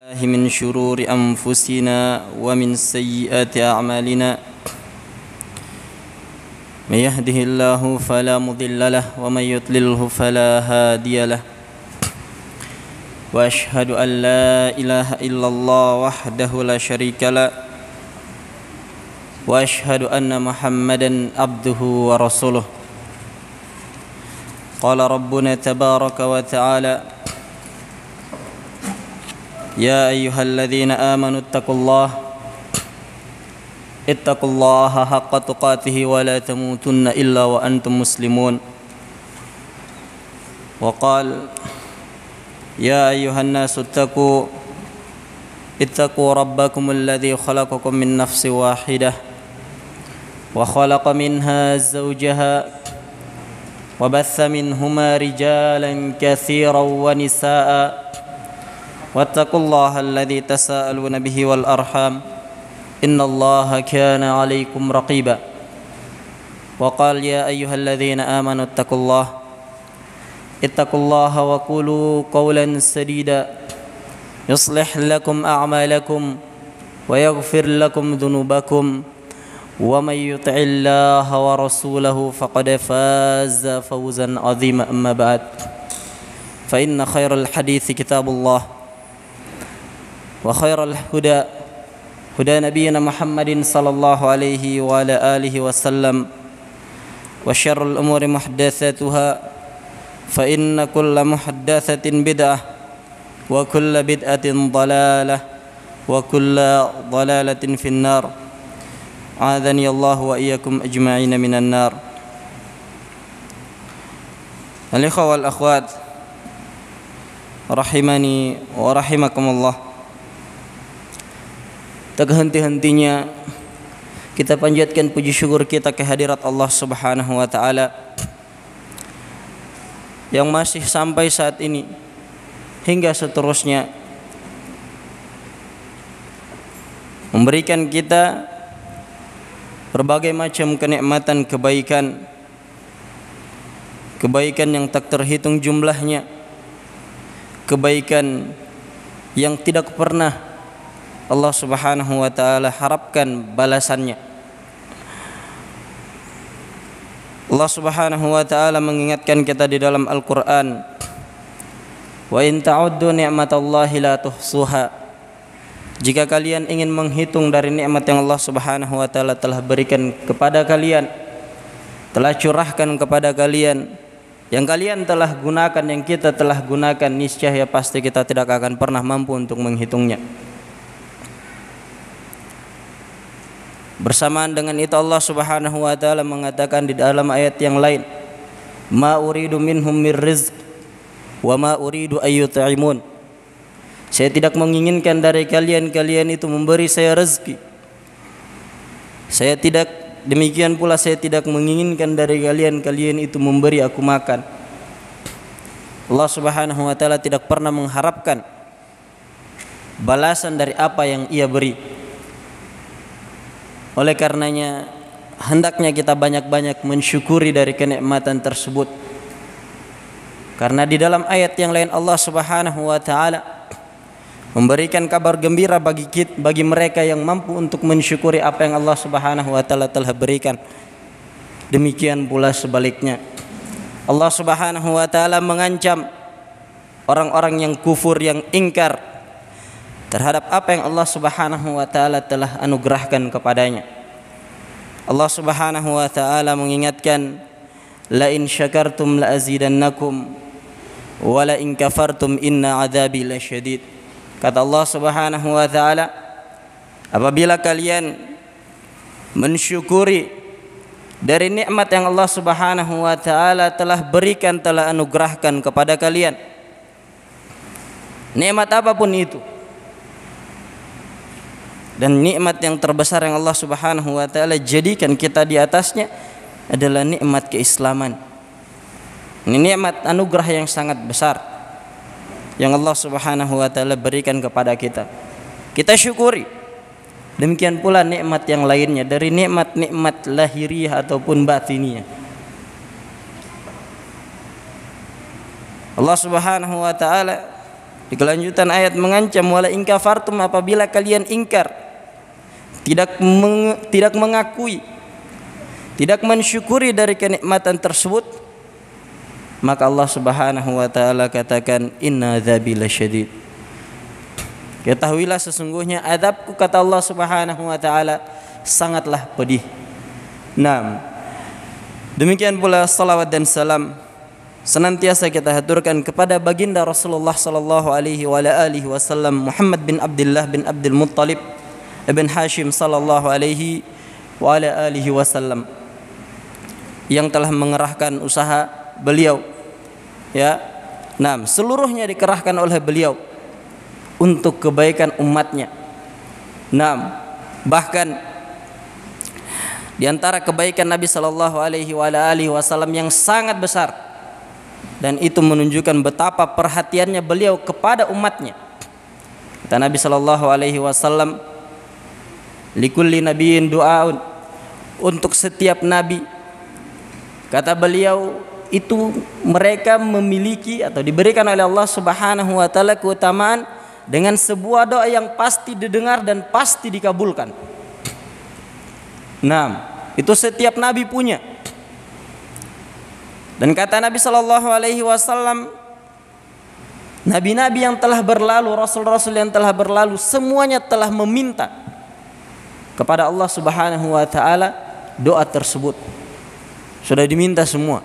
الله من شرور أنفسنا ومن سيئات أعمالنا من يهده الله فلا مضل له ومن يضلله فلا هادي له وأشهد أن لا إله إلا الله وحده لا شريك له وأشهد أن محمدا عبده ورسوله قال ربنا تبارك وتعالى يا أيها الذين آمنوا اتقوا الله حق تقاته ولا تموتن إلا وأنتم مسلمون وقال يا أيها الناس اتقوا ربكم الذي خلقكم من نفس واحدة وخلق منها زوجها وبث منهما رجالا كثيرا ونساء واتقوا الله الذي تساءلون به والأرحام إن الله كان عليكم رقيبا وقال يا أيها الذين آمنوا اتقوا الله وقولوا قولا سديدا يصلح لكم أعمالكم ويغفر لكم ذنوبكم ومن يطع الله ورسوله فقد فاز فوزا عظيما أما بعد فإن خير الحديث كتاب الله وخير الهدى هدى نبينا محمد صلى الله عليه وعلى آله وسلم وشر الأمور محدثاتها فإن كل محدثة بدعة وكل بدعة ضلالة وكل ضلالة في النار أعاذني الله وإياكم أجمعين من النار. الإخوة والأخوات rahimani wa rahimakumullah. Tak henti-hentinya kita panjatkan puji syukur kita kehadirat Allah Subhanahu wa taala yang masih sampai saat ini hingga seterusnya memberikan kita berbagai macam kenikmatan, kebaikan yang tak terhitung jumlahnya, kebaikan yang tidak pernah Allah Subhanahu wa taala harapkan balasannya. Allah Subhanahu wa taala mengingatkan kita di dalam Al-Qur'an, "Wa in ta'uddu ni'matallahi la tuhsuha." Jika kalian ingin menghitung dari nikmat yang Allah Subhanahu wa taala telah berikan kepada kalian, telah curahkan kepada kalian, yang kalian telah gunakan, yang kita telah gunakan, niscaya pasti kita tidak akan pernah mampu untuk menghitungnya. Bersamaan dengan itu Allah Subhanahu wa taala mengatakan di dalam ayat yang lain, "Ma uridu minhum mir rizq wa ma uridu ayyut'imun." Saya tidak menginginkan dari kalian itu memberi saya rezeki. Demikian pula saya tidak menginginkan dari kalian itu memberi aku makan. Allah Subhanahu wa taala tidak pernah mengharapkan balasan dari apa yang ia beri. Oleh karenanya hendaknya kita banyak-banyak mensyukuri dari kenikmatan tersebut. Karena di dalam ayat yang lain Allah Subhanahu wa taala memberikan kabar gembira bagi mereka yang mampu untuk mensyukuri apa yang Allah Subhanahu wa taala telah berikan. Demikian pula sebaliknya. Allah Subhanahu wa taala mengancam orang-orang yang kufur, yang ingkar terhadap apa yang Allah Subhanahu wa taala telah anugerahkan kepadanya. Allah Subhanahu wa taala mengingatkan, "La in syakartum la azidannakum wa la in kafartum inna 'adzabi lasyadid." Kata Allah Subhanahu wa taala, apabila kalian mensyukuri dari nikmat yang Allah Subhanahu wa taala telah berikan, telah anugerahkan kepada kalian, nikmat apapun itu, dan nikmat yang terbesar yang Allah Subhanahu wa taala jadikan kita di atasnya adalah nikmat keislaman. Ini nikmat anugerah yang sangat besar yang Allah Subhanahu wa taala berikan kepada kita. Kita syukuri. Demikian pula nikmat yang lainnya dari nikmat-nikmat lahiriah ataupun batiniah. Allah Subhanahu wa taala Di kelanjutan ayat mengancam, wala in kafartum, apabila kalian ingkar, tidak mengakui, tidak mensyukuri dari kenikmatan tersebut, maka Allah Subhanahu wa taala katakan, inna adzabi lasyadid. Ketahuilah sesungguhnya azabku, kata Allah Subhanahu wa taala, sangatlah pedih. Nah, demikian pula salawat dan salam senantiasa kita haturkan kepada baginda Rasulullah sallallahu alaihi wasallam, Muhammad bin Abdullah bin Abdul Muttalib ibn Hashim sallallahu alaihi wasallam, yang telah mengerahkan usaha beliau, ya. Nah, seluruhnya dikerahkan oleh beliau untuk kebaikan umatnya. Nah, bahkan di antara kebaikan Nabi sallallahu alaihi wasallam yang sangat besar, dan itu menunjukkan betapa perhatiannya beliau kepada umatnya. Kata Nabi sallallahu alaihi wasallam, likulli nabiyyin du'aun, untuk setiap nabi, kata beliau, itu mereka memiliki atau diberikan oleh Allah Subhanahu wa taala keutamaan dengan sebuah doa yang pasti didengar dan pasti dikabulkan. Nah, itu setiap nabi punya. Dan kata Nabi sallallahu alaihi wasallam, nabi-nabi yang telah berlalu, rasul-rasul yang telah berlalu, semuanya telah meminta kepada Allah Subhanahu wa taala doa tersebut. Sudah diminta semua.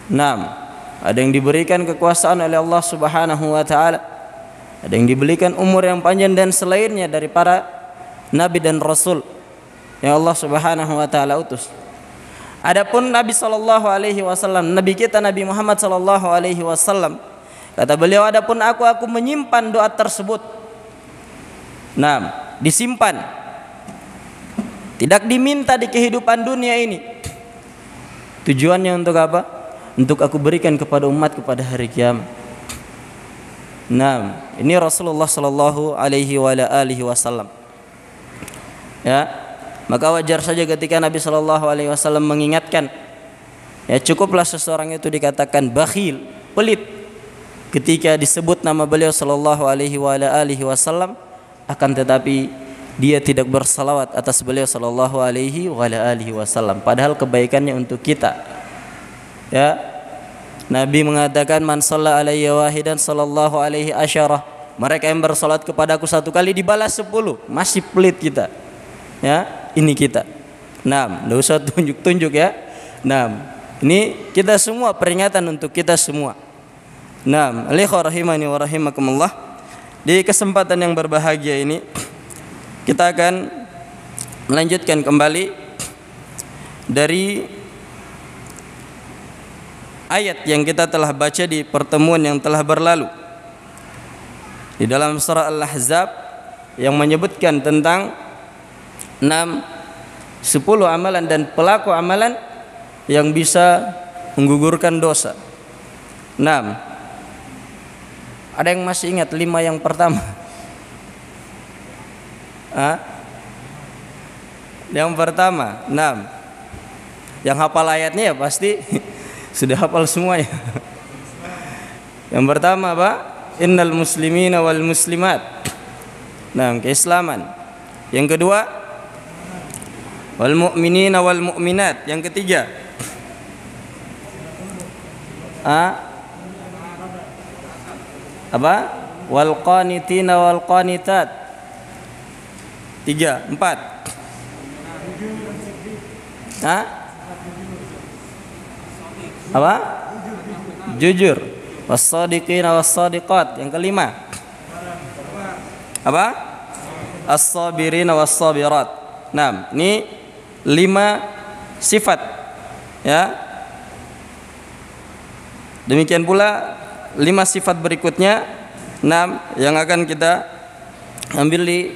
Nah, ada yang diberikan kekuasaan oleh Allah Subhanahu wa taala, ada yang diberikan umur yang panjang dan selainnya dari para nabi dan rasul yang Allah Subhanahu wa taala utus. Adapun Nabi sallallahu alaihi wasallam, nabi kita Nabi Muhammad sallallahu alaihi wasallam, kata beliau, adapun aku menyimpan doa tersebut. Nah, disimpan, tidak diminta di kehidupan dunia ini. Tujuannya untuk apa? Untuk aku berikan kepada umat pada hari kiamat. Nah, ini Rasulullah sallallahu alaihi wasallam. Ya, maka wajar saja ketika Nabi sallallahu alaihi wasallam mengingatkan, ya cukuplah seseorang itu dikatakan bakhil, pelit, ketika disebut nama beliau sallallahu alaihi wasallam, akan tetapi dia tidak bersalawat atas beliau sallallahu alaihi wasallam, padahal kebaikannya untuk kita. Ya, Nabi mengatakan, man shalla alayya wahidan sallallahu alaihi asyarah, mereka yang bersalat kepadaku satu kali dibalas 10. Masih pelit kita. Ya, ini kita. Nah, enggak usah tunjuk-tunjuk ya. Nah, ini kita semua, peringatan untuk kita semua. Nah, alaikum rahimani wa rahimakumullah. Di kesempatan yang berbahagia ini kita akan melanjutkan kembali dari ayat yang kita telah baca di pertemuan yang telah berlalu di dalam surah Al-Ahzab, yang menyebutkan tentang 10 amalan dan pelaku amalan yang bisa menggugurkan dosa. Ada yang masih ingat 5 yang pertama? Yang pertama, yang hafal ayatnya ya pasti sudah hafal semuanya. Yang pertama apa? Innal muslimina wal muslimat. Keislaman. Yang kedua, wal mu'minina wal mu'minat. Yang ketiga, apa? Wal qanitina wal qanitat. 3, 4. Apa? Jujur. Was-shadiqina was-shadiqat. Yang kelima, apa? As-sabirina was-sabirat. Ini 5 sifat, ya. Demikian pula 5 sifat berikutnya, yang akan kita ambil di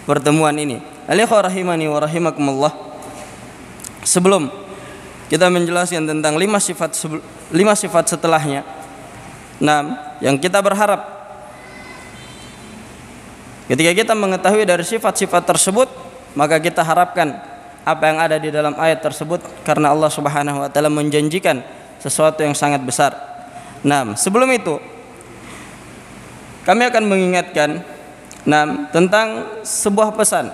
pertemuan ini. Alaikum rahimani wa rahimakumullah. Sebelum kita menjelaskan tentang 5 sifat setelahnya, yang kita berharap ketika kita mengetahui dari sifat-sifat tersebut, maka kita harapkan apa yang ada di dalam ayat tersebut, karena Allah Subhanahu wa taala menjanjikan sesuatu yang sangat besar. Sebelum itu kami akan mengingatkan tentang sebuah pesan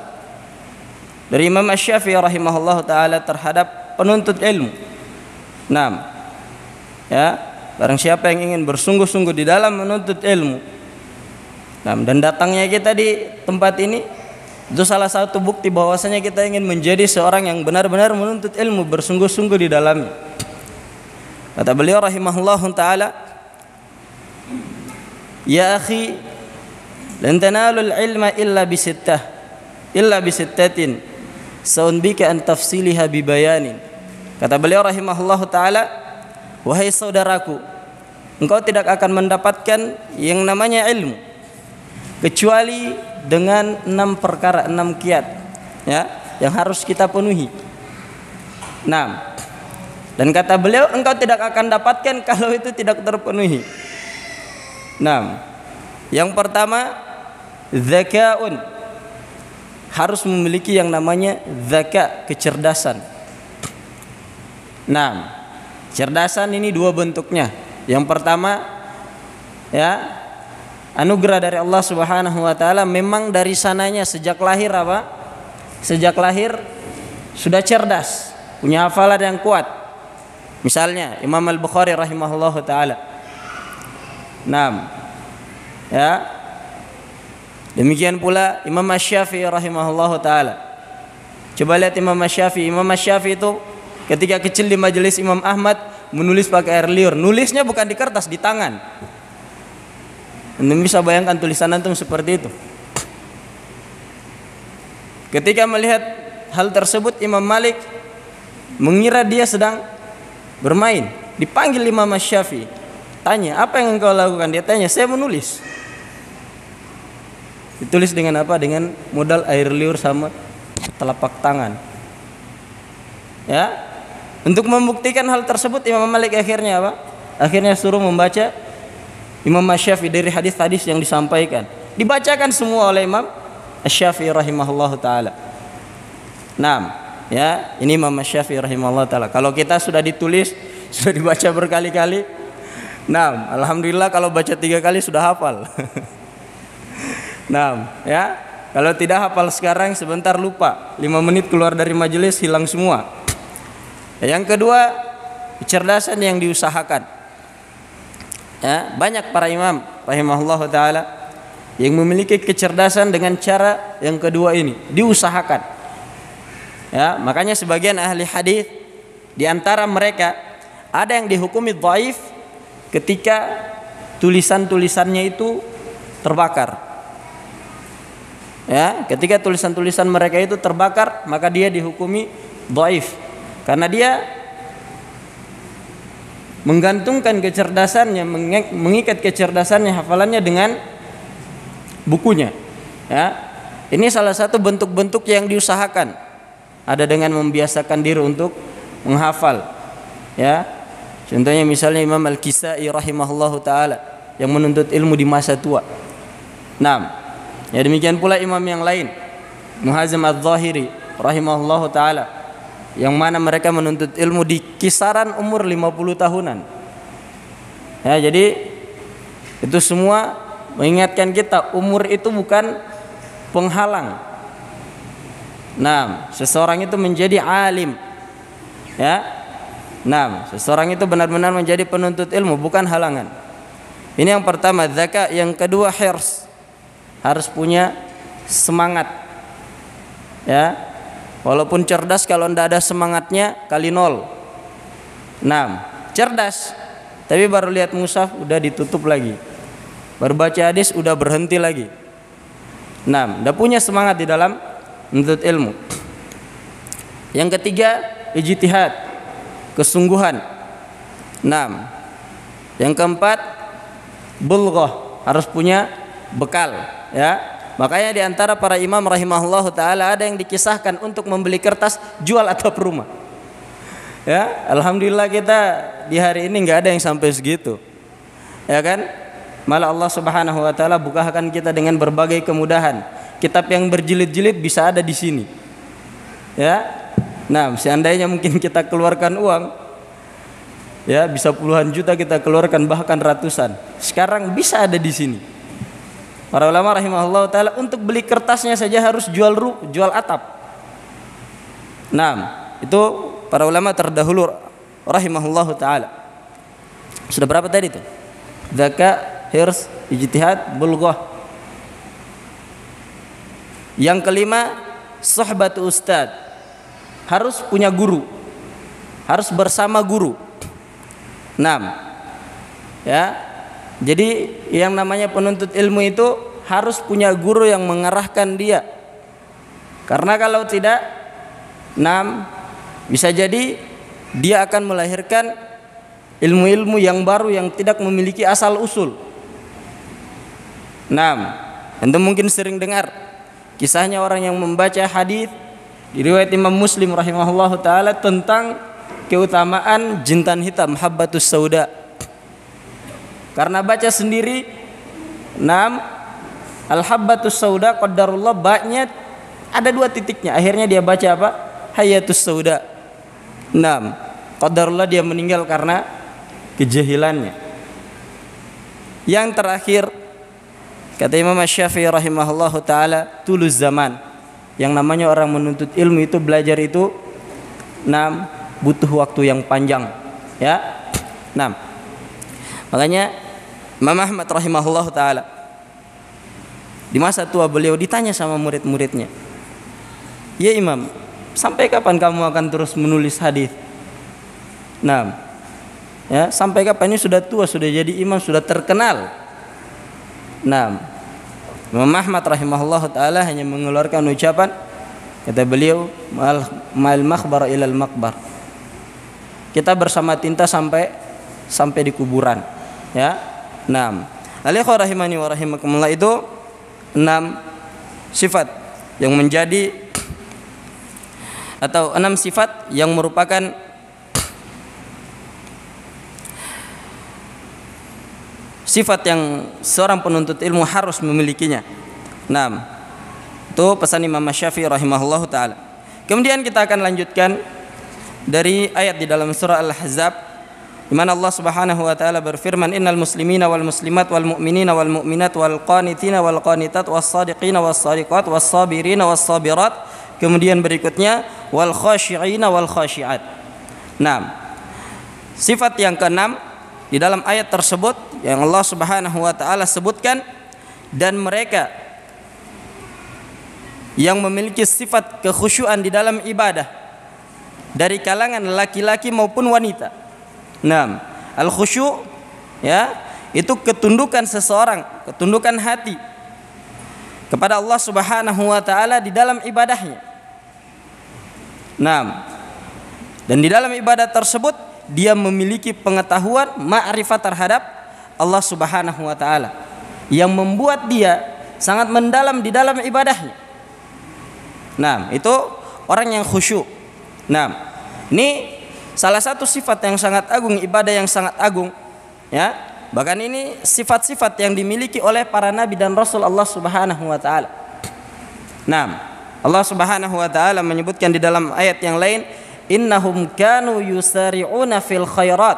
dari Imam Asy-Syafi'i rahimahullah taala terhadap penuntut ilmu. Barang siapa yang ingin bersungguh-sungguh di dalam menuntut ilmu, dan datangnya kita di tempat ini itu salah satu bukti bahwasanya kita ingin menjadi seorang yang benar-benar menuntut ilmu, bersungguh-sungguh di dalamnya. Kata beliau rahimahullah taala, ya akhi, lan tanalul ilma illa bisittatin saunbika an tafsiliha bibayanin. Kata beliau rahimahullah taala, wahai saudaraku, engkau tidak akan mendapatkan yang namanya ilmu kecuali dengan 6 perkara, 6 kiat, yang harus kita penuhi. Dan kata beliau, engkau tidak akan dapatkan kalau itu tidak terpenuhi. Yang pertama, zakaun, harus memiliki yang namanya zaka, kecerdasan. Cerdasan ini 2 bentuknya. Yang pertama, anugerah dari Allah Subhanahu wa taala, memang dari sananya sejak lahir Sejak lahir sudah cerdas, punya hafalan yang kuat. Misalnya Imam Al-Bukhari rahimahullahu taala. Demikian pula Imam Asy-Syafi'i rahimahullahu taala. Coba lihat Imam Asy-Syafi'i. Imam Asy-Syafi'i itu ketika kecil di majelis Imam Ahmad menulis pakai air liur. Nulisnya bukan di kertas, di tangan. Anda bisa bayangkan tulisan antum seperti itu. Ketika melihat hal tersebut, Imam Malik mengira dia sedang bermain. Dipanggil Imam Asy-Syafi'i, tanya, apa yang engkau lakukan? Dia tanya, saya menulis. Ditulis dengan apa? Dengan modal air liur sama telapak tangan. Untuk membuktikan hal tersebut, Imam Malik akhirnya apa? Akhirnya suruh membaca Imam Asy-Syafi'i dari hadis-hadis yang disampaikan. Dibacakan semua oleh Imam Asy-Syafi'i rahimahullahu taala. Ini Imam Asy-Syafi'i rahimahullahu taala. Kalau kita sudah ditulis, sudah dibaca berkali-kali. Alhamdulillah kalau baca 3 kali sudah hafal. Kalau tidak hafal sekarang, sebentar lupa. 5 menit keluar dari majelis hilang semua. Yang kedua, kecerdasan yang diusahakan. Banyak para imam rahimahullahu taala yang memiliki kecerdasan dengan cara yang kedua ini, diusahakan. Makanya sebagian ahli hadis di antara mereka ada yang dihukumi dhaif ketika tulisan-tulisannya itu terbakar. Ketika tulisan-tulisan mereka itu terbakar, maka dia dihukumi dhaif karena dia menggantungkan kecerdasannya, mengikat kecerdasannya, hafalannya dengan bukunya. Ini salah satu bentuk-bentuk yang diusahakan. Ada dengan membiasakan diri untuk menghafal. Contohnya misalnya Imam Al-Kisai rahimahullahu taala yang menuntut ilmu di masa tua. Demikian pula imam yang lain, Muhazim Adz-Dzahiri rahimahullahu taala, yang mana mereka menuntut ilmu di kisaran umur 50 tahunan. Jadi itu semua mengingatkan kita, umur itu bukan penghalang. Seseorang itu menjadi alim. Seseorang itu benar-benar menjadi penuntut ilmu, bukan halangan. Ini yang pertama, zaka. Yang kedua, hirs, harus punya semangat. Walaupun cerdas, kalau tidak ada semangatnya kali 0. Cerdas, tapi baru lihat mushaf udah ditutup lagi, baru baca hadis udah berhenti lagi. Tidak punya semangat di dalam menuntut ilmu. Yang ketiga, ijtihad, kesungguhan. Yang keempat, bulghah, harus punya bekal. Makanya di antara para imam rahimahullahu taala ada yang dikisahkan untuk membeli kertas jual atap rumah. Alhamdulillah kita di hari ini nggak ada yang sampai segitu. Malah Allah Subhanahu wa taala bukakan kita dengan berbagai kemudahan. Kitab yang berjilid-jilid bisa ada di sini. Seandainya mungkin kita keluarkan uang, bisa puluhan juta kita keluarkan, bahkan ratusan. Sekarang bisa ada di sini. Para ulama rahimahullah taala untuk beli kertasnya saja harus jual atap. Nah, itu para ulama terdahulu rahimahullah taala. Sudah berapa tadi itu? Zaka, hirs, ijtihad, bulughah. Yang kelima, sohbatu ustad. Harus punya guru. Harus bersama guru. 6. Ya. Jadi yang namanya penuntut ilmu itu harus punya guru yang mengarahkan dia. Karena kalau tidak, 6, bisa jadi dia akan melahirkan ilmu-ilmu yang baru yang tidak memiliki asal usul. 6. Anda mungkin sering dengar kisahnya orang yang membaca hadis di riwayat Imam Muslim rahimahullahu taala tentang keutamaan jintan hitam, habbatus sauda. Karena baca sendiri, 6, al-habbatus sauda qadarullah, baknya ada 2 titiknya. Akhirnya dia baca apa? Hayatus sauda. 6, qadarullah dia meninggal karena kejahilannya. Yang terakhir, kata Imam Syafi'i rahimahullahu taala, tulus zaman. Yang namanya orang menuntut ilmu itu, belajar itu 6, butuh waktu yang panjang, ya. 6. Makanya Imam Ahmad rahimahullah taala di masa tua beliau ditanya sama murid-muridnya, "Ya Imam, sampai kapan kamu akan terus menulis hadis?" Nah, ya, sampai kapan? Ini sudah tua, sudah jadi imam, sudah terkenal. Nah, Imam Ahmad rahimahullah taala hanya mengeluarkan ucapan, kata beliau, mal makhbar ilal makbar. Kita bersama tinta sampai di kuburan. Ya, 6. Alaikum rahimani wa rahimakumullah, itu 6 sifat yang menjadi atau 6 sifat yang merupakan sifat yang seorang penuntut ilmu harus memilikinya. 6. Itu pesan Imam Syafi'i rahimahullahu taala. Kemudian kita akan lanjutkan dari ayat di dalam surah Al-Ahzab, di mana Allah Subhanahu wa taala berfirman, innal muslimina wal muslimat wal mu'minina wal mu'minat wal qanitina wal qanitat was shadiqina was shadiqat was sabirina was sabirat. Kemudian berikutnya wal khashi'ina wal khashi'at. 6. Sifat yang ke-6 di dalam ayat tersebut yang Allah Subhanahu wa taala sebutkan, dan mereka yang memiliki sifat kekhusyuan di dalam ibadah dari kalangan laki-laki maupun wanita. Nah, al-khusyu', ya, itu ketundukan seseorang, ketundukan hati kepada Allah Subhanahu wa taala di dalam ibadahnya. Nah, dan di dalam ibadah tersebut dia memiliki pengetahuan, ma'rifat terhadap Allah Subhanahu wa taala yang membuat dia sangat mendalam di dalam ibadahnya. Nah, itu orang yang khusyuk. Nah, ini salah satu sifat yang sangat agung, ibadah yang sangat agung, ya. Bahkan ini sifat-sifat yang dimiliki oleh para nabi dan rasul Allah Subhanahu wa taala. Nah, Allah Subhanahu wa taala menyebutkan di dalam ayat yang lain, innahum kanu yusari'una fil khairat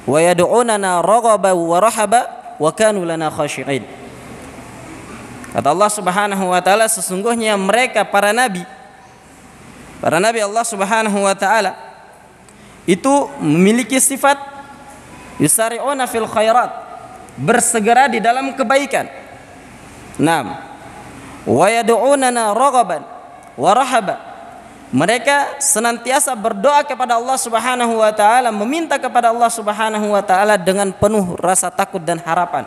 wa yad'unana raghaban wa rahaba wa kanu lana khashi'in. Kata Allah Subhanahu wa taala, sesungguhnya mereka para nabi Allah Subhanahu wa taala itu memiliki sifat yusari'una fil khairat, bersegera di dalam kebaikan. 6. Wa yad'unana raghaban wa rahaba. Mereka senantiasa berdoa kepada Allah Subhanahu wa taala, meminta kepada Allah Subhanahu wa taala dengan penuh rasa takut dan harapan.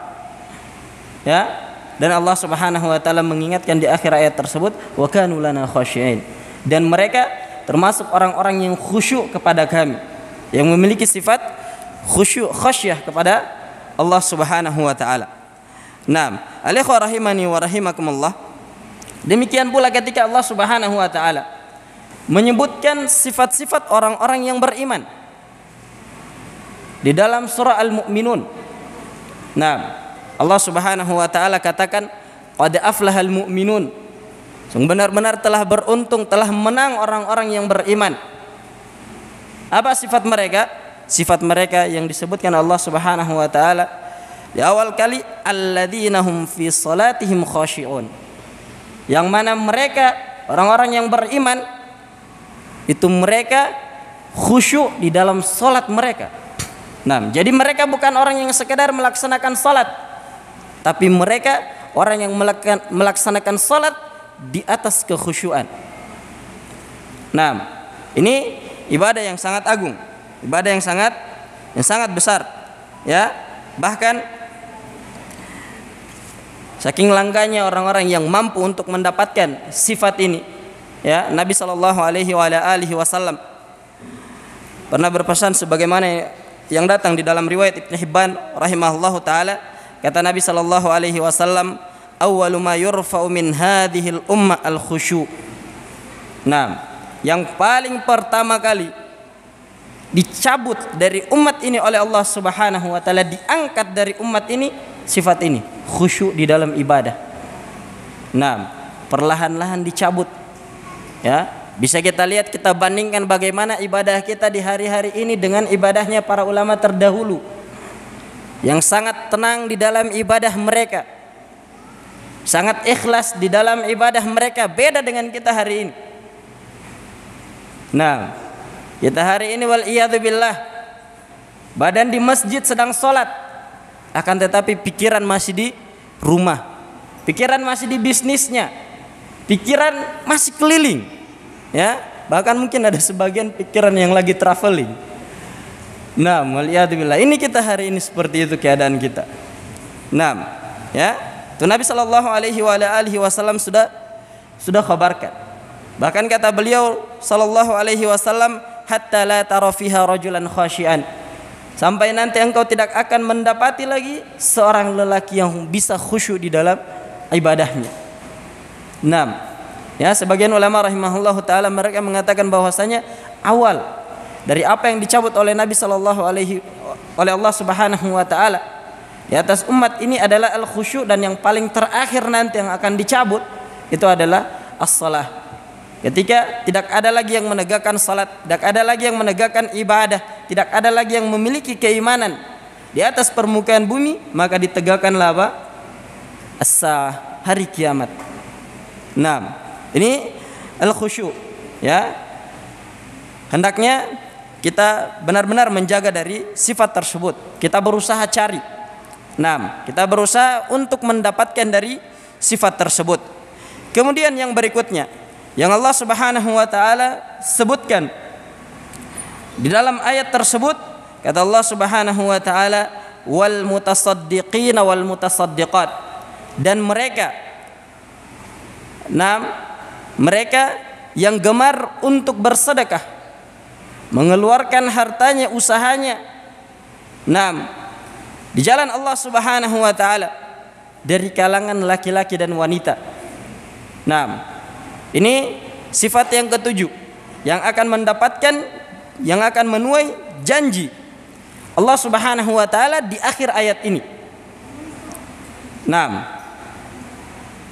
Ya, dan Allah Subhanahu wa taala mengingatkan di akhir ayat tersebut, wa kanu lana khashi'in. Dan mereka termasuk orang-orang yang khusyuk kepada kami, yang memiliki sifat khusyuk, khasyah kepada Allah Subhanahu wa taala. Naam, alaikum rahimani wa rahimakumullah. Demikian pula ketika Allah Subhanahu wa taala menyebutkan sifat-sifat orang-orang yang beriman di dalam surah Al-Mu'minun. Naam, Allah Subhanahu wa taala katakan, qad aflahal mu'minun. Benar-benar telah beruntung, telah menang orang-orang yang beriman. Apa sifat mereka? Sifat mereka yang disebutkan Allah Subhanahu wa taala, Di awal kali alladzina hum fi salatihim khashi'un. Yang mana mereka orang-orang yang beriman itu mereka khusyuk di dalam salat mereka. Nah, jadi mereka bukan orang yang sekedar melaksanakan salat, tapi mereka orang yang melaksanakan salat di atas kekhusyuan. Nah, ini ibadah yang sangat agung, ibadah yang sangat besar, ya. Bahkan saking langganya orang-orang yang mampu untuk mendapatkan sifat ini, ya, Nabi sallallahu alaihi wasallam pernah berpesan sebagaimana yang datang di dalam riwayat Ibnu Hibban rahimahullahu taala, kata Nabi sallallahu alaihi wasallam, awwalu ma yurfa'u min hadhil ummah al-khusyu'. Nah, yang paling pertama kali dicabut dari umat ini oleh Allah Subhanahu wa taala, diangkat dari umat ini sifat ini, khusyuk di dalam ibadah. Nah, perlahan-lahan dicabut. Ya, bisa kita lihat, kita bandingkan bagaimana ibadah kita di hari-hari ini dengan ibadahnya para ulama terdahulu yang sangat tenang di dalam ibadah mereka, sangat ikhlas di dalam ibadah mereka, beda dengan kita hari ini. Nah, kita hari ini wal iyadu billah, badan di masjid sedang sholat, akan tetapi pikiran masih di rumah, pikiran masih di bisnisnya, pikiran masih keliling, ya, bahkan mungkin ada sebagian pikiran yang lagi traveling. Nah, wal iyadu billah, ini kita hari ini seperti itu keadaan kita. Nah, ya, itu Nabi sallallahu alaihi wasallam sudah khabarkan. Bahkan kata beliau sallallahu alaihi wasallam, hatta la tara fiha rajulan khasyian, sampai nanti engkau tidak akan mendapati lagi seorang lelaki yang bisa khusyuk di dalam ibadahnya. Nah, ya, sebagian ulama rahimahullahu taala mereka mengatakan bahwasanya awal dari apa yang dicabut oleh Nabi sallallahu alaihi oleh Allah Subhanahu wa taala di atas umat ini adalah al-khusyuk, dan yang paling terakhir nanti yang akan dicabut itu adalah as-shalah. Ketika tidak ada lagi yang menegakkan salat, tidak ada lagi yang menegakkan ibadah, tidak ada lagi yang memiliki keimanan di atas permukaan bumi, maka ditegakkanlah apa? As-sa'ah, hari kiamat. Nah, ini al-khusyuk, ya. Hendaknya kita benar-benar menjaga dari sifat tersebut. Kita berusaha cari. Nah, kita berusaha untuk mendapatkan dari sifat tersebut. Kemudian yang berikutnya yang Allah Subhanahu wa taala sebutkan di dalam ayat tersebut, kata Allah Subhanahu wa taala, wal mutasaddiqin wal mutasaddiqat, dan mereka yang gemar untuk bersedekah, mengeluarkan hartanya, usahanya, di jalan Allah Subhanahu wa taala, dari kalangan laki-laki dan wanita. Ini sifat yang ketujuh yang akan mendapatkan, yang akan menuai janji Allah Subhanahu wa taala di akhir ayat ini.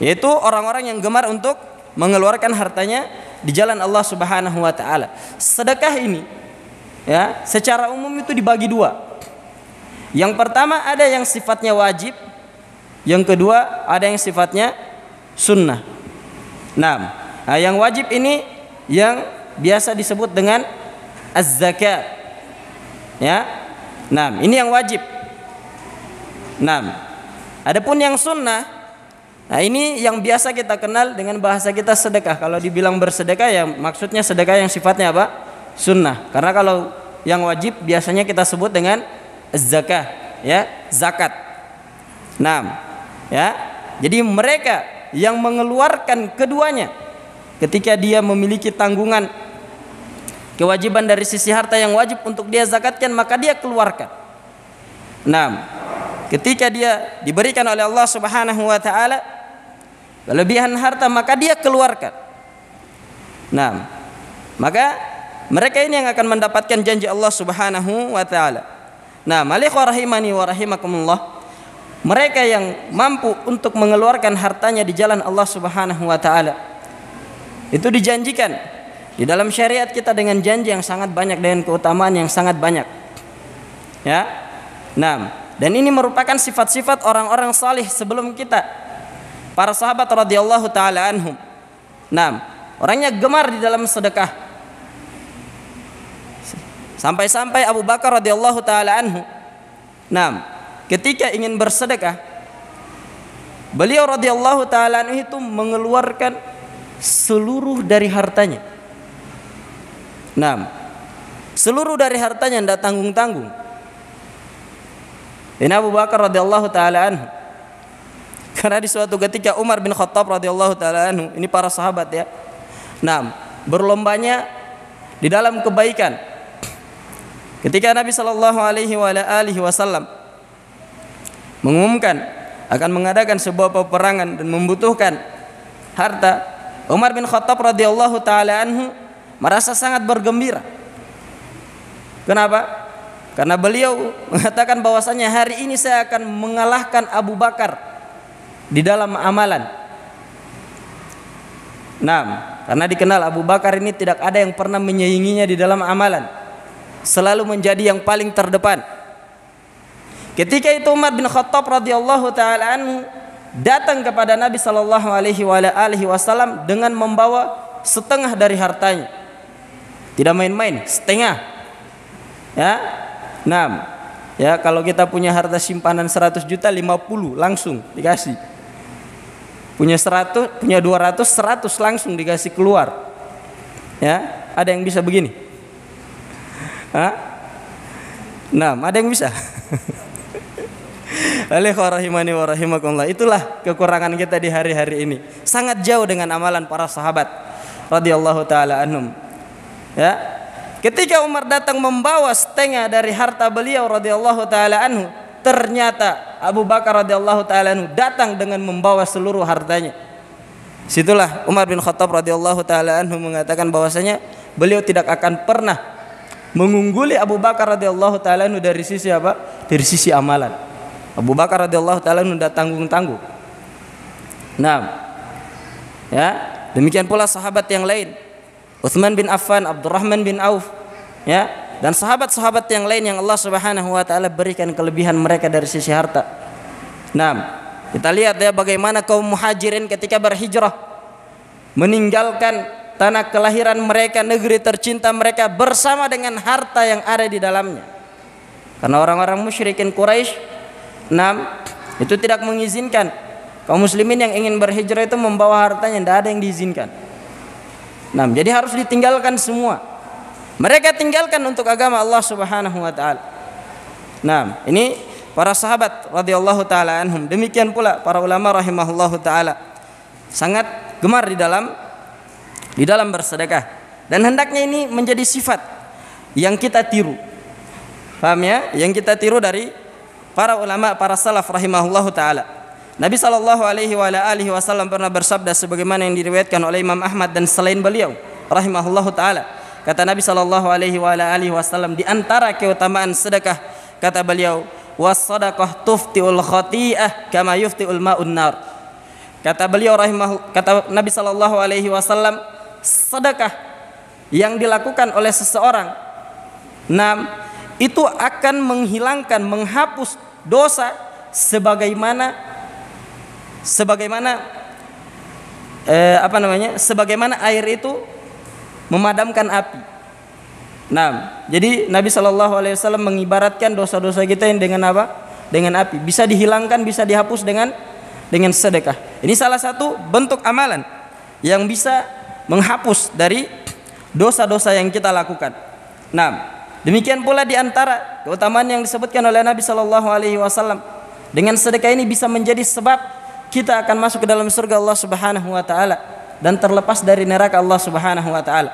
Yaitu orang-orang yang gemar untuk mengeluarkan hartanya di jalan Allah Subhanahu wa taala. Sedekah ini, ya, secara umum itu dibagi dua. Yang pertama ada yang sifatnya wajib, yang kedua ada yang sifatnya sunnah. Yang wajib ini yang biasa disebut dengan az-zakat, ya. Ini yang wajib. Adapun yang sunnah, ini yang biasa kita kenal dengan bahasa kita sedekah. Kalau dibilang bersedekah, ya maksudnya sedekah yang sifatnya apa? Sunnah. Karena kalau yang wajib biasanya kita sebut dengan az-zakah, ya, zakat. Ya. Jadi mereka yang mengeluarkan keduanya ketika dia memiliki tanggungan kewajiban dari sisi harta yang wajib untuk dia zakatkan, maka dia keluarkan. Ketika dia diberikan oleh Allah Subhanahu wa taala kelebihan harta, maka dia keluarkan. Maka mereka ini yang akan mendapatkan janji Allah Subhanahu wa taala. Malikhwa rahimani wa rahimakumullah, mereka yang mampu untuk mengeluarkan hartanya di jalan Allah Subhanahu wa taala, itu dijanjikan di dalam syariat kita dengan janji yang sangat banyak, dengan keutamaan yang sangat banyak. Ya. Dan ini merupakan sifat-sifat orang-orang salih sebelum kita, para sahabat radhiyallahu taala anhum. Nah, orangnya gemar di dalam sedekah. Sampai-sampai Abu Bakar radhiyallahu taala anhu, nah, ketika ingin bersedekah, beliau radhiyallahu taala anhu itu mengeluarkan seluruh dari hartanya. Nah, seluruh dari hartanya, tidak tanggung-tanggung. Ini Abu Bakar radhiyallahu taala anhu. Karena di suatu ketika Umar bin Khattab radhiyallahu taala anhu, ini para sahabat ya. Nah, berlombanya di dalam kebaikan. Ketika Nabi sallallahu alaihi wasallam mengumumkan akan mengadakan sebuah peperangan dan membutuhkan harta, Umar bin Khattab radhiyallahu taala anhu merasa sangat bergembira. Kenapa? Karena beliau mengatakan bahwasanya hari ini saya akan mengalahkan Abu Bakar di dalam amalan. Nah, karena dikenal Abu Bakar ini tidak ada yang pernah menyainginya di dalam amalan, selalu menjadi yang paling terdepan. Ketika itu Umar bin Khattab radhiyallahu taala anhu datang kepada Nabi sallallahu alaihi wasallam dengan membawa setengah dari hartanya. Tidak main-main, setengah. Ya. Nah, ya kalau kita punya harta simpanan 100 juta, 50 langsung dikasih. Punya 100, punya 200, 100 langsung dikasih keluar. Ya, ada yang bisa begini? Hah? Nah, ada yang bisa. Rahimani wa rahimakumullah. Itulah kekurangan kita di hari-hari ini. Sangat jauh dengan amalan para sahabat radhiyallahu taala anhum. Ya. Ketika Umar datang membawa setengah dari harta beliau radhiyallahu taala anhu, ternyata Abu Bakar radhiyallahu taala anhu datang dengan membawa seluruh hartanya. Situlah Umar bin Khattab radhiyallahu taala anhu mengatakan bahwasanya beliau tidak akan pernah mengungguli Abu Bakar radhiyallahu taala anhu dari sisi apa? Dari sisi amalan. Abu Bakar radhiyallahu taala anhu tidak tanggung-tanggung. Nah, ya, demikian pula sahabat yang lain. Utsman bin Affan, Abdurrahman bin Auf, ya, dan sahabat-sahabat yang lain yang Allah Subhanahu wa taala berikan kelebihan mereka dari sisi harta. Nah, kita lihat ya bagaimana kaum muhajirin ketika berhijrah meninggalkan tanah kelahiran mereka, negeri tercinta mereka bersama dengan harta yang ada di dalamnya. Karena orang-orang musyrikin Quraisy, nah, itu tidak mengizinkan kaum muslimin yang ingin berhijrah itu membawa hartanya, tidak ada yang diizinkan. Nah, jadi harus ditinggalkan semua. Mereka tinggalkan untuk agama Allah Subhanahu wa taala. Nah, ini para sahabat radhiyallahu taala anhum. Demikian pula para ulama rahimahullahu taala sangat gemar di dalam bersedekah. Dan hendaknya ini menjadi sifat yang kita tiru. Paham ya? Yang kita tiru dari para ulama, para salaf rahimahullahu taala. Nabi sallallahu alaihi wasallam pernah bersabda sebagaimana yang diriwayatkan oleh Imam Ahmad dan selain beliau rahimahullahu taala. Kata Nabi sallallahu alaihi wasallam, di antara keutamaan sedekah, kata beliau, was-shadaqah tuftiul khati'ah kama yuftiul ma'un nar. Kata beliau kata Nabi sallallahu alaihi wasallam, sedekah yang dilakukan oleh seseorang, itu akan menghilangkan, menghapus dosa sebagaimana sebagaimana air itu memadamkan api. Nah, jadi Nabi sallallahu alaihi wasallam mengibaratkan dosa-dosa kita yang dengan apa? Dengan api. Bisa dihilangkan, bisa dihapus dengan sedekah. Ini salah satu bentuk amalan yang bisa menghapus dari dosa-dosa yang kita lakukan. Nah, demikian pula di antara keutamaan yang disebutkan oleh Nabi sallallahu alaihi wasallam, dengan sedekah ini bisa menjadi sebab kita akan masuk ke dalam surga Allah Subhanahu wa taala dan terlepas dari neraka Allah Subhanahu wa taala.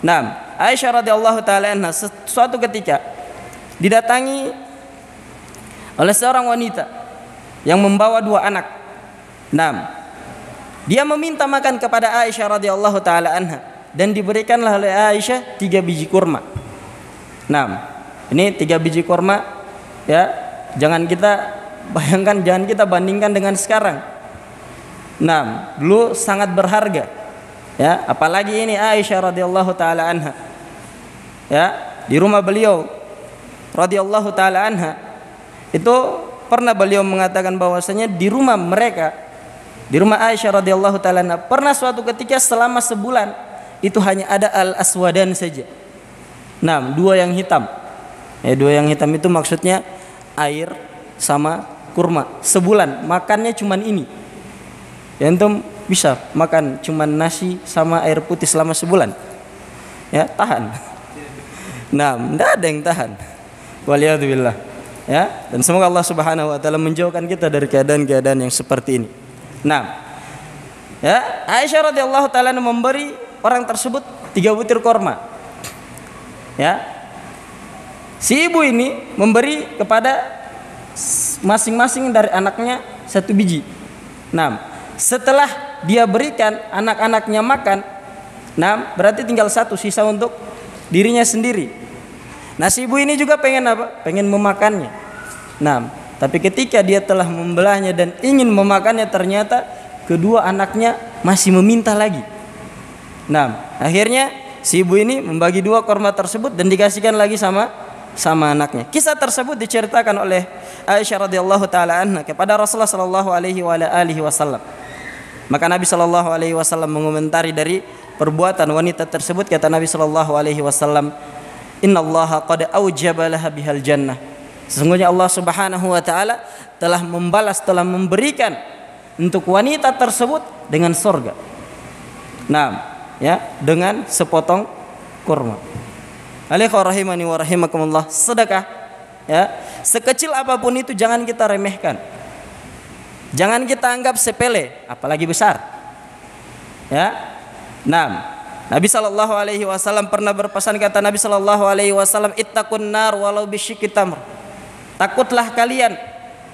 Nah, Aisyah radhiyallahu taala anha suatu ketika didatangi oleh seorang wanita yang membawa 2 anak. Nah, dia meminta makan kepada Aisyah radhiyallahu taala anha dan diberikanlah oleh Aisyah 3 biji kurma. Nah, ini 3 biji kurma ya, jangan kita bayangkan, jangan kita bandingkan dengan sekarang. Nah, dulu sangat berharga. Ya, apalagi ini Aisyah radhiyallahu taala anha. Ya, di rumah beliau radhiyallahu taala anha itu pernah beliau mengatakan bahwasanya di rumah mereka, di rumah Aisyah radhiyallahu taala, pernah suatu ketika selama sebulan itu hanya ada al-aswadan saja. Nah, dua yang hitam. Dua yang hitam itu maksudnya air sama kurma. Sebulan makannya cuman ini. Ya, antum bisa makan cuman nasi sama air putih selama sebulan? Ya, tahan. Nah, tidak ada yang tahan. Waliyadzubillah. Ya, dan semoga Allah Subhanahu wa taala menjauhkan kita dari keadaan-keadaan yang seperti ini. Nah, ya, Aisyah radhiyallahu taala memberi orang tersebut 3 butir korma. Ya, si ibu ini memberi kepada masing-masing dari anaknya 1 biji. Nah, setelah dia berikan anak-anaknya makan, nah berarti tinggal 1 sisa untuk dirinya sendiri. Nah, si ibu ini juga pengen apa? Pengen memakannya. Nah, tapi ketika dia telah membelahnya dan ingin memakannya, ternyata kedua anaknya masih meminta lagi. Nah, akhirnya si ibu ini membagi 2 korma tersebut dan dikasihkan lagi sama anaknya. Kisah tersebut diceritakan oleh Aisyah radhiyallahu taala anha kepada Rasulullah sallallahu alaihi wasallam. Maka Nabi sallallahu alaihi wasallam mengomentari dari perbuatan wanita tersebut. Kata Nabi sallallahu alaihi wasallam, "Innallaha qad aujaba laha bihal jannah." Sesungguhnya Allah Subhanahu wa taala telah membalas, telah memberikan untuk wanita tersebut dengan surga. Nah, ya, dengan sepotong kurma. Alaikum rahimani wa rahimakumullah. Sedekah, ya, sekecil apapun itu jangan kita remehkan. Jangan kita anggap sepele, apalagi besar. Ya. Nah, Nabi sallallahu alaihi wasallam pernah berpesan, kata Nabi sallallahu alaihi wasallam, "Ittaqun nar walau bisyikki tamr." Takutlah kalian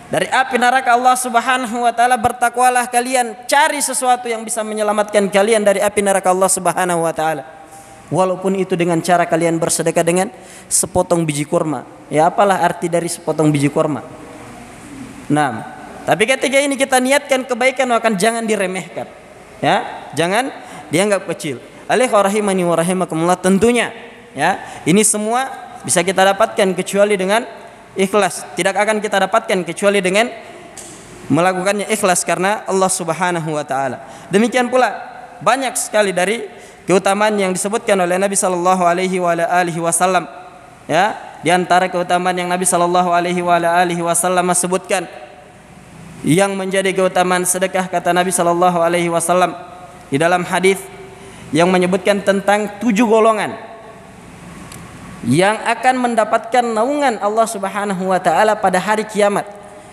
dari api neraka Allah Subhanahu wa taala, bertakwalah kalian, cari sesuatu yang bisa menyelamatkan kalian dari api neraka Allah Subhanahu wa taala. Walaupun itu dengan cara kalian bersedekah dengan sepotong biji kurma. Ya, apalah arti dari sepotong biji kurma? Nah, tapi ketika ini kita niatkan kebaikan, maka jangan diremehkan. Ya, jangan dianggap kecil. Alaikum rahimani wa rahimakumullah. Tentunya, ya, ini semua bisa kita dapatkan kecuali dengan ikhlas. Tidak akan kita dapatkan kecuali dengan melakukannya ikhlas karena Allah Subhanahu wa taala. Demikian pula banyak sekali dari keutamaan yang disebutkan oleh Nabi sallallahu alaihi wasallam. Ya, di antara keutamaan yang Nabi sallallahu alaihi wasallam sebutkan yang menjadi keutamaan sedekah, kata Nabi sallallahu alaihi wasallam di dalam hadis yang menyebutkan tentang 7 golongan yang akan mendapatkan naungan Allah Subhanahu wa taala pada hari kiamat.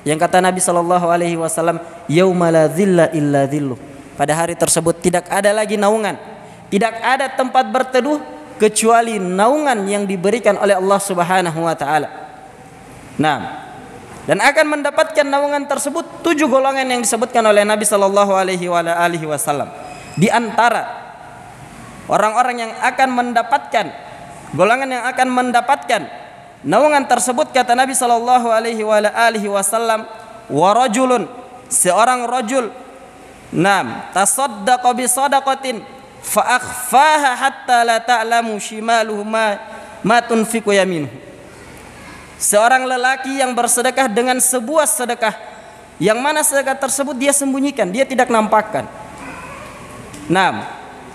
Yang kata Nabi sallallahu alaihi wasallam, "Yauma la dzilla illa dzilluh." Pada hari tersebut tidak ada lagi naungan, tidak ada tempat berteduh kecuali naungan yang diberikan oleh Allah Subhanahu wa taala. Nah, dan akan mendapatkan naungan tersebut 7 golongan yang disebutkan oleh Nabi sallallahu alaihi wasallam. Di antara orang-orang yang akan mendapatkan, golongan yang akan mendapatkan naungan tersebut, kata Nabi sallallahu alaihi wasallam, wa rajulun, seorang rajul, nam, tasaddaqa bi sadaqatin fa akhfaha hatta la ta'lamu shimaluhu ma tunfiqu yaminuhu. Seorang lelaki yang bersedekah dengan sebuah sedekah yang mana sedekah tersebut dia sembunyikan, dia tidak nampakkan. Nah,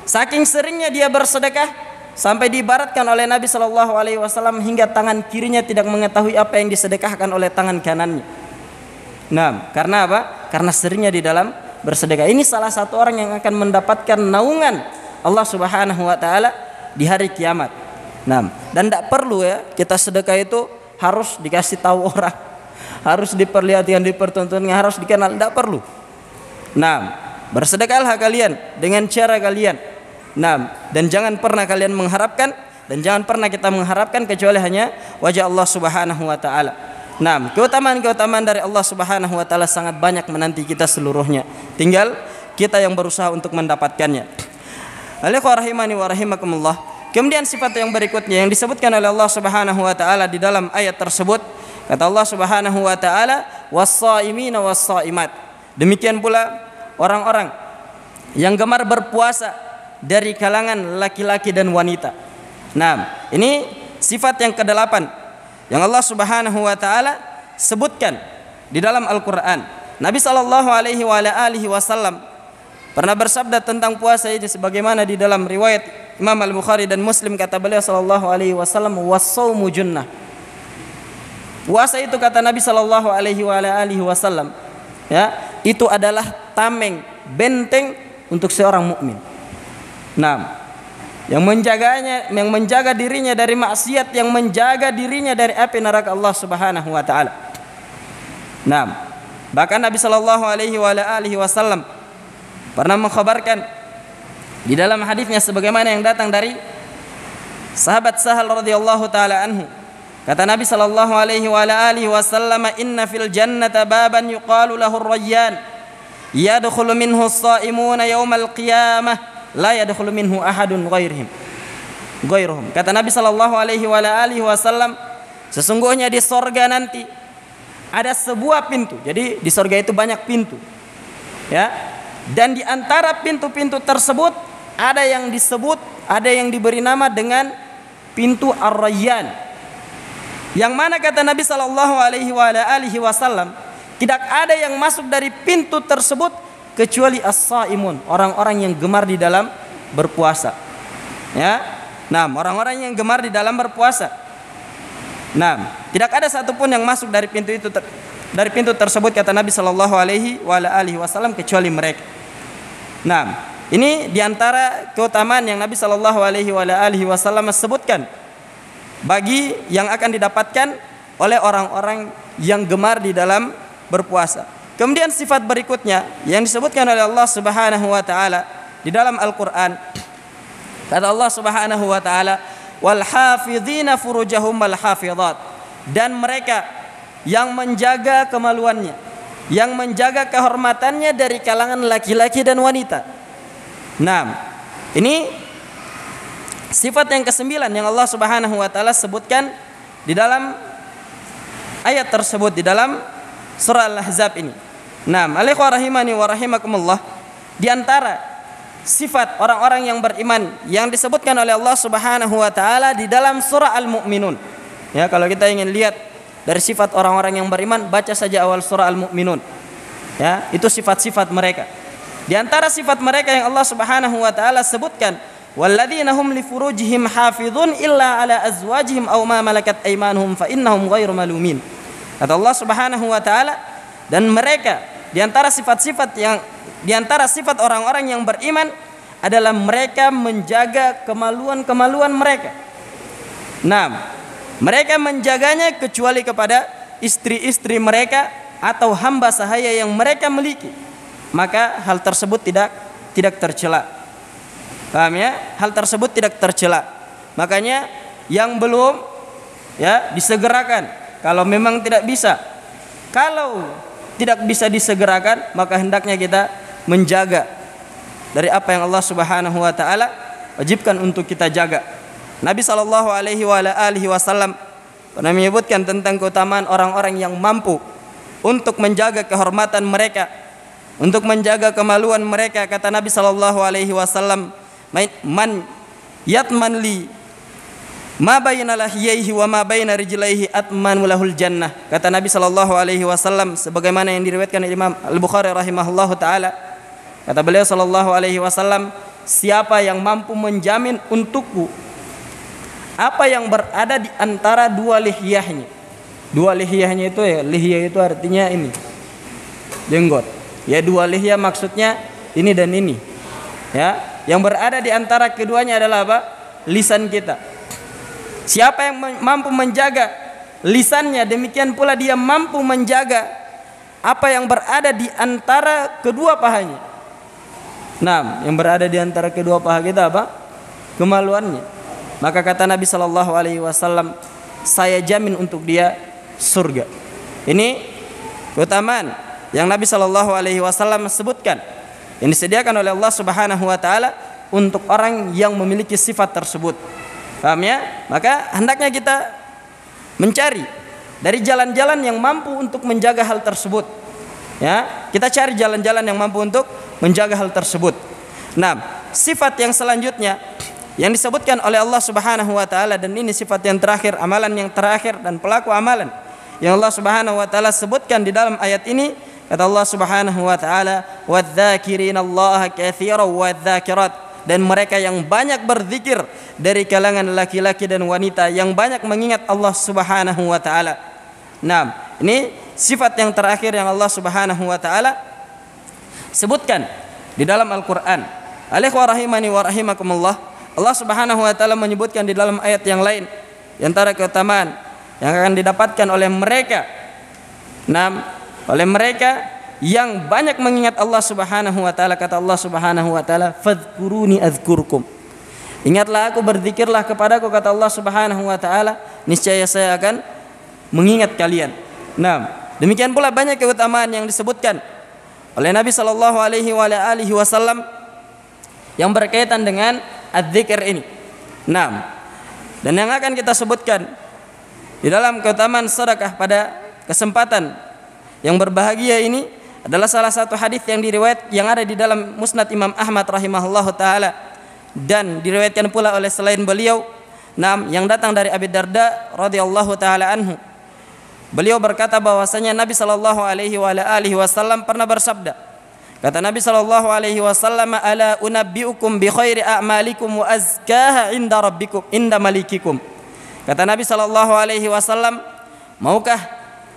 saking seringnya dia bersedekah sampai diibaratkan oleh Nabi sallallahu alaihi wasallam hingga tangan kirinya tidak mengetahui apa yang disedekahkan oleh tangan kanannya. Nah, karena apa? Karena seringnya di dalam bersedekah. Ini salah satu orang yang akan mendapatkan naungan Allah Subhanahu wa taala di hari kiamat. Nah, dan tidak perlu ya kita sedekah itu harus dikasih tahu orang, harus diperlihatkan, dipertontonkan, harus dikenal, tidak perlu. Nah, bersedekahlah kalian dengan cara kalian. Nah, dan jangan pernah kalian mengharapkan, dan jangan pernah kita mengharapkan kecuali hanya wajah Allah Subhanahu wa taala. Nah, keutamaan-keutamaan dari Allah Subhanahu wa taala sangat banyak menanti kita seluruhnya. Tinggal kita yang berusaha untuk mendapatkannya. Alaikum rahimani wa rahimakumullah. Kemudian sifat yang berikutnya yang disebutkan oleh Allah Subhanahu wa taala di dalam ayat tersebut, kata Allah Subhanahu wa taala, was-shaimina was-shaimat. Demikian pula orang-orang yang gemar berpuasa dari kalangan laki-laki dan wanita. Nah, ini sifat yang ke-8 yang Allah Subhanahu wa taala sebutkan di dalam Al-Qur'an. Nabi sallallahu alaihi wasallam pernah bersabda tentang puasa ini sebagaimana di dalam riwayat Imam Al-Bukhari dan Muslim, kata beliau sallallahu alaihi wasallam, was-shaumu junnah. Puasa itu, kata Nabi sallallahu alaihi wasallam, ya, itu adalah tameng, benteng untuk seorang mukmin. Nah, yang menjaga dirinya dari maksiat, yang menjaga dirinya dari api neraka Allah Subhanahu wa taala. Nah, bahkan Nabi sallallahu alaihi wasallam pernah mengkhabarkan di dalam hadisnya sebagaimana yang datang dari sahabat Sahal radhiyallahu taala anhu. Kata Nabi sallallahu alaihi wasallam, "Inna fil jannati baban yuqalu lahu ar-rayyan, yadkhulu minhu as-sha'imuna yaumal qiyamah, la yadkhulu minhu ahadun ghairuhum." Kata Nabi sallallahu alaihi wasallam, sesungguhnya di sorga nanti ada sebuah pintu. Jadi di sorga itu banyak pintu, ya. Dan di antara pintu-pintu tersebut ada yang diberi nama dengan pintu Ar-Rayyan. Yang mana kata Nabi sallallahu alaihi wasallam, tidak ada yang masuk dari pintu tersebut kecuali as-shaimun, orang-orang yang gemar di dalam berpuasa. Ya. Nah, orang-orang yang gemar di dalam berpuasa. Nah, tidak ada satupun yang masuk dari pintu itu dari pintu tersebut, kata Nabi sallallahu alaihi wasallam, kecuali mereka. Nah, ini diantara keutamaan yang Nabi sallallahu alaihi wasallam sebutkan bagi yang akan didapatkan oleh orang-orang yang gemar di dalam berpuasa. Kemudian sifat berikutnya yang disebutkan oleh Allah Subhanahu wa taala di dalam Al-Qur'an, kata Allah Subhanahu wa taala, "Wal hafizina furujahum wal hafizat." Dan mereka yang menjaga kemaluannya, yang menjaga kehormatannya dari kalangan laki-laki dan wanita. Nah, ini sifat yang ke-9 yang Allah Subhanahu wa taala sebutkan di dalam ayat tersebut di dalam surah Al-Ahzab ini. Nah, alaikum rahimani wa rahimakumullah, di antara sifat orang-orang yang beriman yang disebutkan oleh Allah Subhanahu wa taala di dalam surah Al-Mu'minun. Ya, kalau kita ingin lihat dari sifat orang-orang yang beriman, baca saja awal surah Al-Mu'minun. Ya, itu sifat-sifat mereka. Di antara sifat mereka yang Allah Subhanahu wa taala sebutkan, walladzina hum li furujihim hafizun illa ala azwajihim aw ma malakat aymanuhum fa innahum ghairu malumin. Kata Allah Subhanahu wa taala, dan mereka di antara sifat orang-orang yang beriman adalah mereka menjaga kemaluan-kemaluan mereka. Nah, mereka menjaganya kecuali kepada istri-istri mereka atau hamba sahaya yang mereka miliki. Maka hal tersebut tidak tercela. Paham ya? Hal tersebut tidak tercela. Makanya yang belum, ya, disegerakan. Kalau memang tidak bisa, kalau tidak bisa disegerakan, maka hendaknya kita menjaga dari apa yang Allah Subhanahu wa taala wajibkan untuk kita jaga. Nabi sallallahu alaihi wasallam pernah menyebutkan tentang keutamaan orang-orang yang mampu untuk menjaga kehormatan mereka, untuk menjaga kemaluan mereka. Kata Nabi sallallahu alaihi wasallam, "Man yatman li ma baina lahiyaihi wa ma baina rijlaihi atman lahul jannah." Kata Nabi sallallahu alaihi wasallam sebagaimana yang diriwayatkan Imam Al-Bukhari rahimahullahu taala. Kata beliau sallallahu alaihi wasallam, siapa yang mampu menjamin untukku apa yang berada di antara dua lihyahnya. Dua lihyahnya itu, ya, lihyah itu artinya ini, jenggot. Ya, dua lihyah maksudnya ini dan ini. Ya, yang berada di antara keduanya adalah apa? Lisan kita. Siapa yang mampu menjaga lisannya, demikian pula dia mampu menjaga apa yang berada di antara kedua pahanya. Nah, yang berada di antara kedua paha kita apa? Kemaluannya. Maka kata Nabi sallallahu alaihi wasallam, saya jamin untuk dia surga. Ini keutamaan yang Nabi sallallahu alaihi wasallam sebutkan, yang disediakan oleh Allah Subhanahu wa taala untuk orang yang memiliki sifat tersebut. Paham ya? Maka hendaknya kita mencari dari jalan-jalan yang mampu untuk menjaga hal tersebut. Ya, kita cari jalan-jalan yang mampu untuk menjaga hal tersebut. Nah, sifat yang selanjutnya yang disebutkan oleh Allah Subhanahu wa taala, dan ini sifat yang terakhir, amalan yang terakhir dan pelaku amalan yang Allah Subhanahu wa taala sebutkan di dalam ayat ini, kata Allah Subhanahu wa taala, "Wadz-dzakirinallaha katsiran wadz-dzakirat," dan mereka yang banyak berzikir dari kalangan laki-laki dan wanita yang banyak mengingat Allah Subhanahu wa taala. Nah, ini sifat yang terakhir yang Allah Subhanahu wa taala sebutkan di dalam Al-Qur'an. Alikhwa rahimani wa rahimakumullah, Allah Subhanahu wa taala menyebutkan di dalam ayat yang lain di antara keutamaan yang akan didapatkan oleh mereka. Nah, oleh mereka yang banyak mengingat Allah Subhanahu wa taala, kata Allah Subhanahu wa taala, "Fadhkuruni adzkurkum." Ingatlah aku, berzikirlah kepadaku, kata Allah Subhanahu wa taala, niscaya saya akan mengingat kalian. Nah, demikian pula banyak keutamaan yang disebutkan oleh Nabi sallallahu alaihi wasallam yang berkaitan dengan adzikir ini. Nah, dan yang akan kita sebutkan di dalam keutamaan sedekah pada kesempatan yang berbahagia ini adalah salah satu hadis yang ada di dalam Musnad Imam Ahmad rahimahullahu taala dan diriwayatkan pula oleh selain beliau, yang datang dari Abi Darda radhiyallahu taala anhu. Beliau berkata bahwasanya Nabi sallallahu alaihi wasallam pernah bersabda. Kata Nabi sallallahu alaihi wasallam, "Ala unabbiukum bi khairi a'malikum wa azkaha inda rabbikum inda malikikum." Kata Nabi sallallahu alaihi wasallam, "Maukah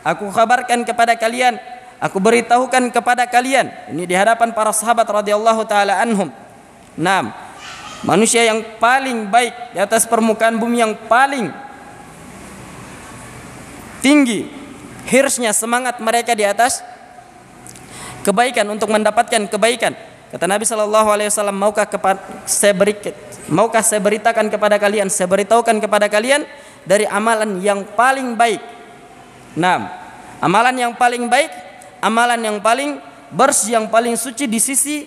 aku kabarkan kepada kalian, aku beritahukan kepada kalian," ini di hadapan para sahabat radhiyallahu taala anhum. Manusia yang paling baik di atas permukaan bumi, yang paling tinggi hirsnya, semangat mereka di atas kebaikan, untuk mendapatkan kebaikan. Kata Nabi sallallahu alaihi wasallam, maukah saya beritakan kepada kalian, saya beritahukan kepada kalian dari amalan yang paling baik. Amalan yang paling baik, amalan yang paling bersih, yang paling suci di sisi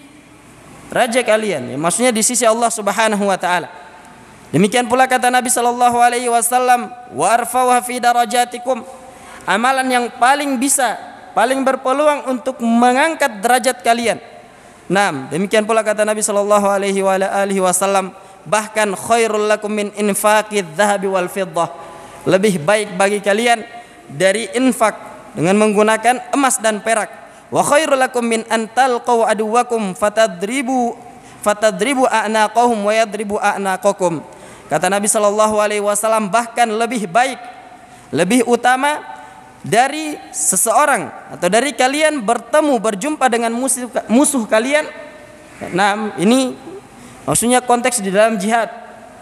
Raja kalian, maksudnya di sisi Allah Subhanahu wa taala. Demikian pula kata Nabi sallallahu alaihi wasallam, "Wa arfa'uha fi darajatikum," amalan yang paling bisa, paling berpeluang untuk mengangkat derajat kalian. Demikian pula kata Nabi sallallahu alaihi wasallam, bahkan khairul lakum min infaqidz dzahabi wal fiddah, lebih baik bagi kalian dari infak dengan menggunakan emas dan perak. Wa khairul lakum min an talqaw aduwakum fatadribu a'naqahum wa yadribu a'naqakum. Kata Nabi sallallahu alaihi wasallam, bahkan lebih baik, lebih utama dari seseorang atau dari kalian berjumpa dengan musuh kalian. Ini maksudnya konteks di dalam jihad,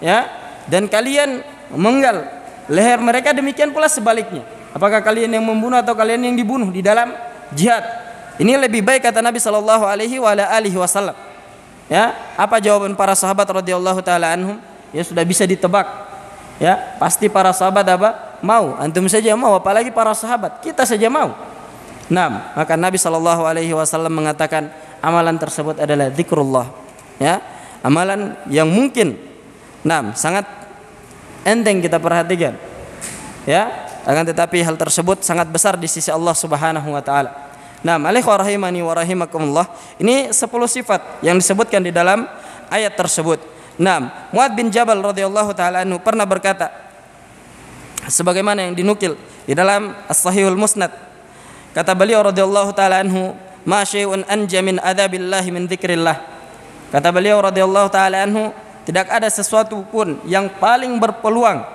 ya. Dan kalian memenggal leher mereka, demikian pula sebaliknya. Apakah kalian yang membunuh atau kalian yang dibunuh di dalam jihad? Ini lebih baik, kata Nabi sallallahu alaihi wasallam. Ya, apa jawaban para sahabat radhiyallahu taala anhum? Ya, sudah bisa ditebak. Ya, pasti para sahabat apa? Mau. Antum saja mau, apalagi para sahabat. Kita saja mau. Maka Nabi sallallahu alaihi wasallam mengatakan amalan tersebut adalah zikrullah. Ya, amalan yang mungkin sangat enteng kita perhatikan. Ya, akan tetapi hal tersebut sangat besar di sisi Allah Subhanahu wa taala. Alikhwa rahimani wa rahimakumullah, ini 10 sifat yang disebutkan di dalam ayat tersebut. Mu'adz bin Jabal radhiyallahu taala anhu pernah berkata, sebagaimana yang dinukil di dalam As-Sahihul Musnad, kata beliau radhiyallahu taala anhu, "Ma syai'un anja min adzabillahi min dzikrillah." Kata beliau radhiyallahu taala anhu, tidak ada sesuatu pun yang paling berpeluang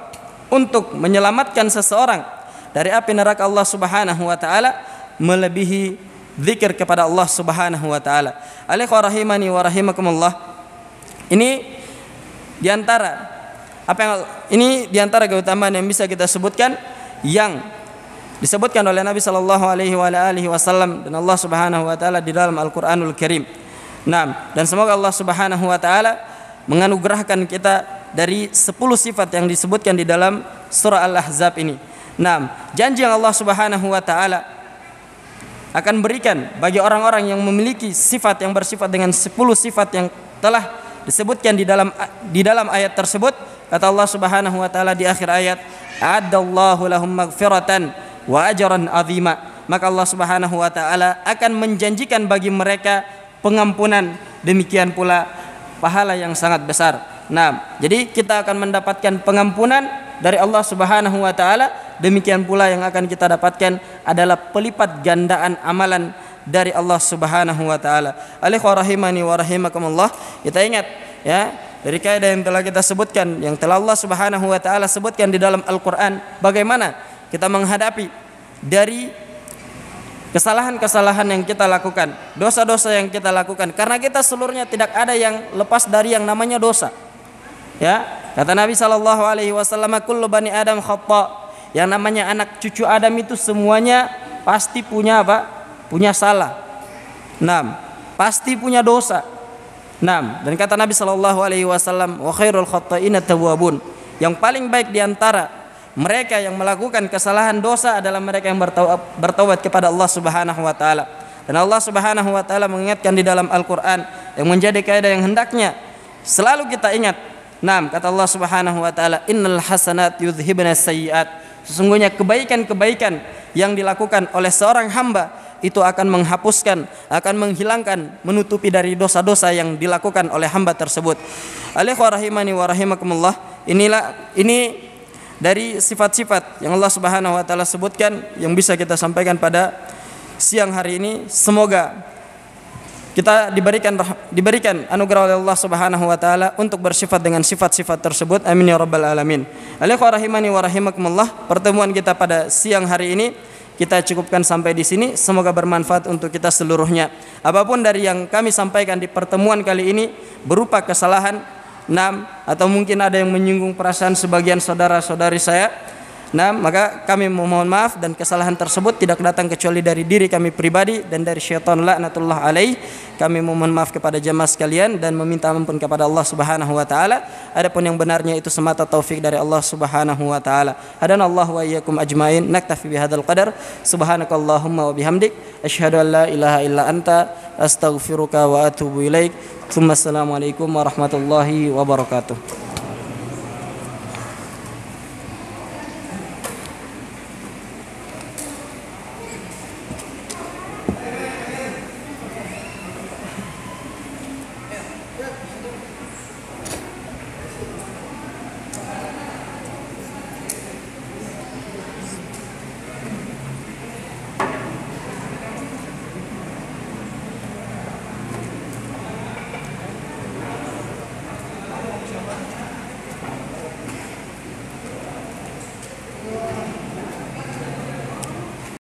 untuk menyelamatkan seseorang dari api neraka Allah Subhanahu wa taala melebihi zikir kepada Allah Subhanahu wa taala. Alikhwa rahimani wa rahimakumullah, ini di antara keutamaan yang bisa kita sebutkan yang disebutkan oleh Nabi sallallahu alaihi wasallam dan Allah Subhanahu wa taala di dalam Al-Qur'anul Karim. Dan semoga Allah Subhanahu wa taala menganugerahkan kita dari 10 sifat yang disebutkan di dalam surah Al-Ahzab ini. Janji yang Allah Subhanahu wa taala akan berikan bagi orang-orang yang memiliki sifat yang bersifat dengan 10 sifat yang telah disebutkan di dalam ayat tersebut. Kata Allah Subhanahu wa taala di akhir ayat, "A'addallahu lahum maghfiratan wa ajran 'azima." Maka Allah Subhanahu wa taala akan menjanjikan bagi mereka pengampunan, demikian pula pahala yang sangat besar. Jadi kita akan mendapatkan pengampunan dari Allah Subhanahu wa taala demikian pula yang akan kita dapatkan adalah pelipat gandaan amalan dari Allah Subhanahu wa taala. Alikhwa rahimani wa rahimakumullah, kita ingat ya dari kaidah yang telah kita sebutkan, yang telah Allah Subhanahu wa taala sebutkan di dalam Al-Qur'an, bagaimana kita menghadapi dari kesalahan-kesalahan yang kita lakukan, dosa-dosa yang kita lakukan, karena kita seluruhnya tidak ada yang lepas dari yang namanya dosa. Ya, kata Nabi sallallahu alaihi wasallam, kullu bani Adam khata'. Yang namanya anak cucu Adam itu semuanya pasti punya apa? Punya salah. 6. Pasti punya dosa. 6. Dan kata Nabi sallallahu alaihi wasallam, wa khairul khata'ina tawwabun. Yang paling baik di antara mereka yang melakukan kesalahan dosa adalah mereka yang bertaubat kepada Allah Subhanahu wa taala. Dan Allah Subhanahu wa taala mengingatkan di dalam Al-Qur'an yang menjadi kaidah yang hendaknya selalu kita ingat. 6. Kata Allah Subhanahu wa taala, innal hasanat yudhhibna sayyi'at. Sesungguhnya kebaikan-kebaikan yang dilakukan oleh seorang hamba itu akan menghapuskan, akan menghilangkan, menutupi dari dosa-dosa yang dilakukan oleh hamba tersebut. Alikhwa rahimani wa rahimakumullah, ini dari sifat-sifat yang Allah Subhanahu wa taala sebutkan yang bisa kita sampaikan pada siang hari ini. Semoga kita diberikan anugerah oleh Allah Subhanahu wa taala untuk bersifat dengan sifat-sifat tersebut. Amin ya rabbal alamin. Alikhwa rahimani wa rahimakumullah, pertemuan kita pada siang hari ini kita cukupkan sampai di sini. Semoga bermanfaat untuk kita seluruhnya. Apapun dari yang kami sampaikan di pertemuan kali ini berupa kesalahan, atau mungkin ada yang menyinggung perasaan sebagian saudara-saudari saya, maka kami memohon maaf, dan kesalahan tersebut tidak datang kecuali dari diri kami pribadi dan dari syaitan laknatullah alaih. Kami memohon maaf kepada jamaah sekalian dan meminta ampun kepada Allah Subhanahu wa taala. Adapun yang benarnya itu semata taufik dari Allah Subhanahu wa taala. Hadanallahu wa iyyakum ajmain. Naktafi bihadzal qadar. Subhanakallahumma wa bihamdik asyhadu an la ilaha illa anta astaghfiruka wa atubu ilaik. Assalamualaikum warahmatullahi wabarakatuh.